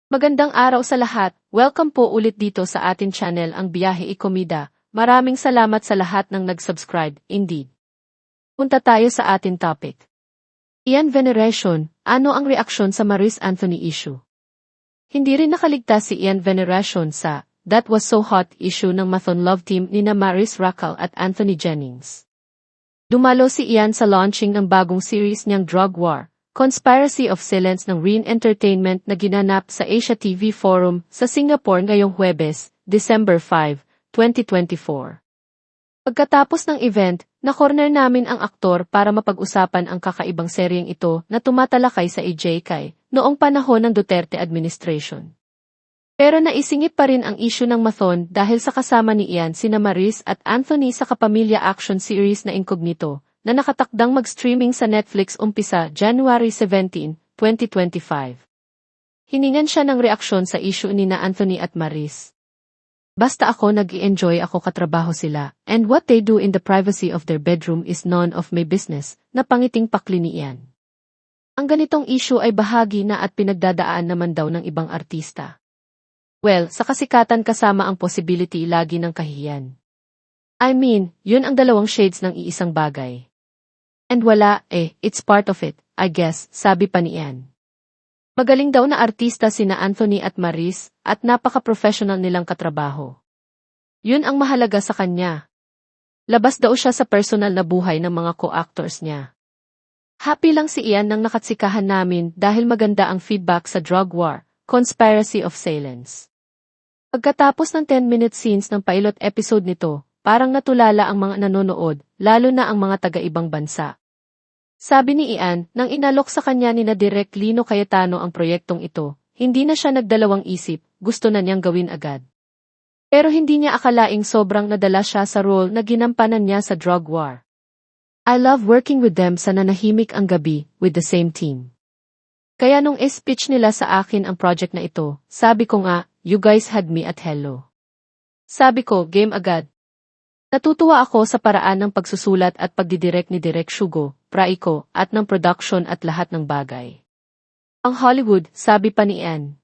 Magandang araw sa lahat. Welcome po ulit dito sa atin channel ang Biyahe Ikomida. Maraming salamat sa lahat ng nag-subscribe, indeed. Punta tayo sa atin topic. Ian Veneracion, ano ang reaksyon sa Maris Anthony issue? Hindi rin nakaligtas si Ian Veneracion sa That Was So Hot issue ng Mathon Love Team nina Maris Racal at Anthony Jennings. Dumalo si Ian sa launching ng bagong series niyang Drug War, Conspiracy of Silence ng Rain Entertainment na ginanap sa Asia TV Forum sa Singapore ngayong Huwebes, December 5, 2024. Pagkatapos ng event, na-corner namin ang aktor para mapag-usapan ang kakaibang seryeng ito na tumatalakay sa EJK noong panahon ng Duterte administration. Pero naisingit pa rin ang issue ng Mathon dahil sa kasama ni Ian sina Maris at Anthony sa kapamilya action series na Incognito, na nakatakdang mag-streaming sa Netflix umpisa January 17, 2025. Hiningan siya ng reaksyon sa issue ni na Anthony at Maris. Basta ako nag-i-enjoy ako katrabaho sila, and what they do in the privacy of their bedroom is none of my business, na pangiting pakli ni Ian. Ang ganitong issue ay bahagi na at pinagdadaan naman daw ng ibang artista. Well, sa kasikatan kasama ang possibility lagi ng kahihiyan. I mean, yun ang dalawang shades ng iisang bagay. And wala, it's part of it, I guess, sabi pa ni Ian. Magaling daw na artista sina Anthony at Maris, at napaka-professional nilang katrabaho. Yun ang mahalaga sa kanya. Labas daw siya sa personal na buhay ng mga co-actors niya. Happy lang si Ian nang nakatsikahan namin dahil maganda ang feedback sa Drug War, Conspiracy of Silence. Pagkatapos ng 10-minute scenes ng pilot episode nito, parang natulala ang mga nanonood, lalo na ang mga taga-ibang bansa. Sabi ni Ian, nang inalok sa kanya ni na Direk Lino Cayetano ang proyektong ito, hindi na siya nagdalawang isip, gusto na niyang gawin agad. Pero hindi niya akalaing sobrang nadala siya sa role na ginampanan niya sa Drug War. I love working with them sa nanahimik ang gabi, with the same team. Kaya nung speech nila sa akin ang project na ito, sabi ko nga, you guys had me at hello. Sabi ko, game agad. Natutuwa ako sa paraan ng pagsusulat at pagdidirect ni Direk Shugo, Praiko, at ng production at lahat ng bagay. Ang Hollywood, sabi pa ni Ian.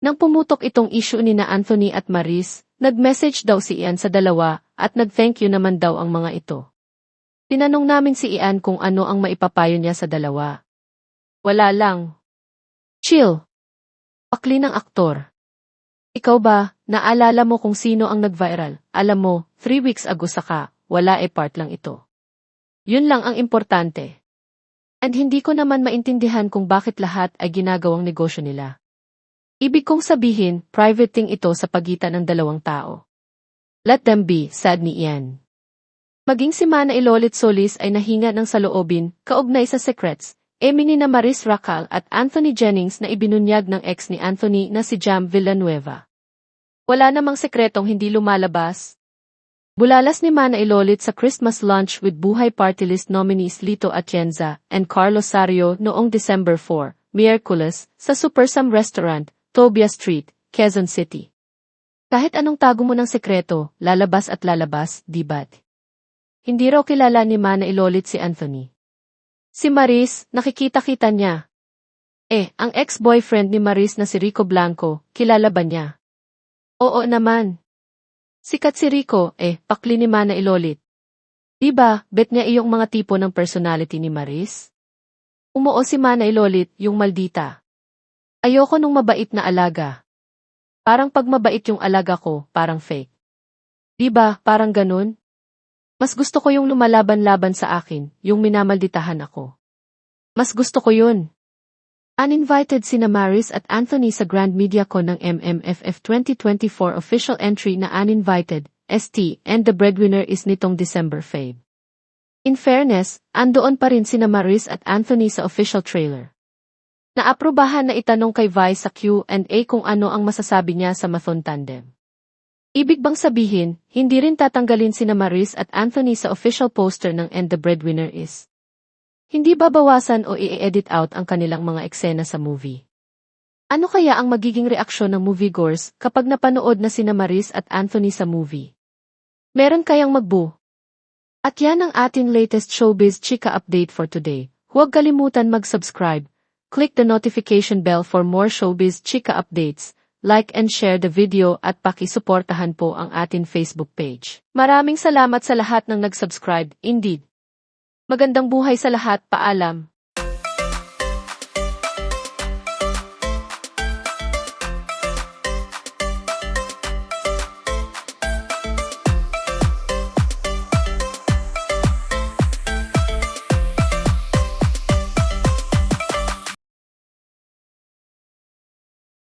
Nang pumutok itong issue ni na Anthony at Maris, nag-message daw si Ian sa dalawa at nag-thank you naman daw ang mga ito. Tinanong namin si Ian kung ano ang maipapayo niya sa dalawa. Wala lang. Chill. Pakli ng aktor. Ikaw ba, naalala mo kung sino ang nag-viral? Alam mo, 3 weeks ago saka, wala part lang ito. Yun lang ang importante. And hindi ko naman maintindihan kung bakit lahat ay ginagawang negosyo nila. Ibig kong sabihin, private thing ito sa pagitan ng dalawang tao. Let them be, said ni Ian. Maging si Mana Ilolit Solis ay nahinga ng saloobin, kaugnay sa secrets, ni na Maris Racal at Anthony Jennings na ibinunyag ng ex ni Anthony na si Jam Villanueva. Wala namang sekretong hindi lumalabas. Bulalas ni Mana Ilolit sa Christmas lunch with Buhay Party List nominees Lito Atienza and Carlos Sario noong December 4, Miyerkules, sa Super Sam Restaurant, Tobia Street, Quezon City. Kahit anong tago mo ng sekreto, lalabas at lalabas, di ba't? Hindi raw kilala ni Mana Ilolit si Anthony. Si Maris, nakikita-kita niya. Ang ex-boyfriend ni Maris na si Rico Blanco, kilala ba niya? Oo naman. Sikat si Rico, pakli ni Mana Ilolit. Diba, bet niya iyong mga tipo ng personality ni Maris? Umuo si Mana Ilolit, yung maldita. Ayoko nung mabait na alaga. Parang pag mabait yung alaga ko, parang fake. Diba, parang ganun? Mas gusto ko yung lumalaban-laban sa akin, yung minamalditahan ako. Mas gusto ko yun. Uninvited sina Maris at Anthony sa Grand MediaCon ng MMFF 2024 official entry na uninvited, ST, and the breadwinner is nitong December 5. In fairness, andoon pa rin sina Maris at Anthony sa official trailer. Naaprubahan na itanong kay Vice sa Q&A kung ano ang masasabi niya sa Mathon Tandem. Ibig bang sabihin, hindi rin tatanggalin sina Maris at Anthony sa official poster ng And the Breadwinner is? Hindi babawasan o i-edit out ang kanilang mga eksena sa movie? Ano kaya ang magiging reaksyon ng moviegoers kapag napanood na sina Maris at Anthony sa movie? Meron kayang magbu? At yan ang ating latest showbiz chika update for today. Huwag kalimutan mag-subscribe, Click the notification bell for more showbiz chika updates. Like and share the video at pakisuportahan po ang atin Facebook page. Maraming salamat sa lahat ng nag-subscribe, indeed. Magandang buhay sa lahat, paalam.